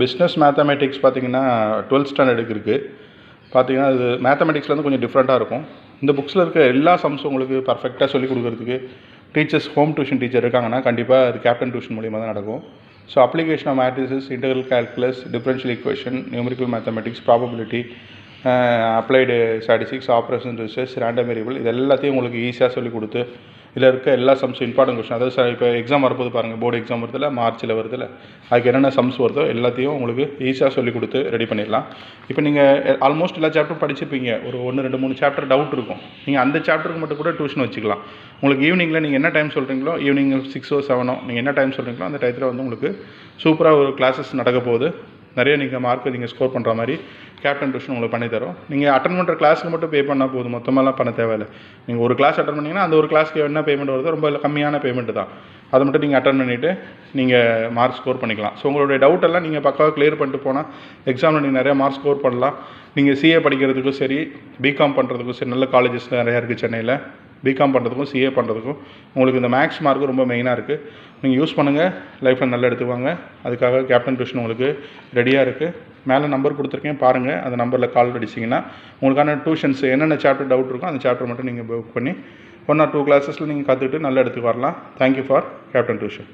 Business mathematics பார்த்தீங்கன்னா 12th ஸ்டாண்டர்டுக்கு இருக்குது. பார்த்தீங்கன்னா அது மேத்தமெட்டிக்ஸ்லேருந்து கொஞ்சம் டிஃப்ரெண்ட்டாக இருக்கும். இந்த புக்ஸில் இருக்க எல்லா சம்ஸும் உங்களுக்கு பர்ஃபெக்டாக சொல்லிக் கொடுக்குறதுக்கு டீச்சர்ஸ் ஹோம் டியூஷன் டீச்சர் இருக்காங்கன்னா கண்டிப்பாக அது கேப்டன் டியூஷன் மூலிமா தான் நடக்கும். So application of matrices, integral calculus, differential equation, numerical mathematics, probability, applied statistics, operation research, random variable, இது எல்லாத்தையும் உங்களுக்கு ஈஸியாக சொல்லிக் கொடுத்து இதில் இருக்க எல்லா சம்ஸும் இம்பார்ட்டன்ட் கொஸ்டின், அதாவது இப்போ எக்ஸாம் வரப்போது பாருங்கள், போர்டு எக்ஸாம் வருதில்ல, மார்ச்சில் வருதில்ல, அதுக்கு என்னென்ன சம்ஸ் வருதோ எல்லாத்தையும் உங்களுக்கு ஈஸியாக சொல்லிக் கொடுத்து ரெடி பண்ணிடலாம். இப்போ நீங்கள் ஆல்மோஸ்ட் எல்லா சாப்டரும் படிச்சிருப்பீங்க. ஒரு 1, 2, 3 சாப்டர் டவுட் இருக்கும். நீங்கள் அந்த சாப்டருக்கு மட்டும் கூட டியூஷன் வச்சுக்கலாம். உங்களுக்கு ஈவினிங்கில் நீங்கள் என்ன டைம் சொல்கிறீங்களோ, ஈவினிங் 6 or 7 நீங்கள் என்ன டைம் சொல்கிறீங்களோ அந்த டயத்தில் வந்து உங்களுக்கு சூப்பராக ஒரு கிளாஸஸ் நடக்க போகுது. நிறைய நீங்கள் மார்க்கு நீங்கள் ஸ்கோர் பண்ணுற மாதிரி கேப்டன் டியூஷன் உங்களுக்கு பண்ணித்தரோம். நீங்கள் அட்டன் பண்ணுற கிளாஸுக்கு மட்டும் பே பண்ணால் போதும், மொத்தமாலாம் பண்ண தேவையில்லை. நீங்கள் ஒரு கிளாஸ் அட்டன் பண்ணிங்கன்னா அந்த ஒரு கிளாஸ்க்கு என்ன பேமெண்ட் வருதோ ரொம்ப கம்மியான பேமெண்ட்டு தான். அதை மட்டும் நீங்கள் அட்டன் பண்ணிவிட்டு நீங்கள் மார்க் ஸ்கோர் பண்ணிக்கலாம். ஸோ உங்களுடைய டவுட் எல்லாம் நீங்கள் பக்காவாக கிளியர் பண்ணிட்டு போனால் எக்ஸாமில் நீங்கள் நிறையா மார்க் ஸ்கோர் பண்ணலாம். நீங்கள் சிஏ படிக்கிறதுக்கும் சரி, பிகாம் பண்ணுறதுக்கும் சரி, நல்ல காலேஜஸ் நிறையா இருக்குது சென்னையில். பிகாம் பண்ணுறதுக்கும் சிஏ பண்ணுறதுக்கும் உங்களுக்கு இந்த மேக்ஸ் மார்க்கு ரொம்ப மெயினாக இருக்குது. நீங்கள் யூஸ் பண்ணுங்கள், லைஃப்பில் நல்லா எடுத்துவாங்க. அதுக்காக கேப்டன் டியூஷன் உங்களுக்கு ரெடியாக இருக்குது. மேலே நம்பர் கொடுத்துருக்கேன் பாருங்கள். அந்த நம்பரில் கால் அடிச்சிங்கன்னா உங்களுக்கான டியூஷன்ஸ் என்னென்ன சாப்டர் டவுட் இருக்கோ அந்த சாப்டர் மட்டும் நீங்கள் புக் பண்ணி 1 or 2 கிளாஸஸில் நீங்கள் கற்றுக்கிட்டு நல்ல இடத்துக்கு வரலாம். Thank you for captain tuition.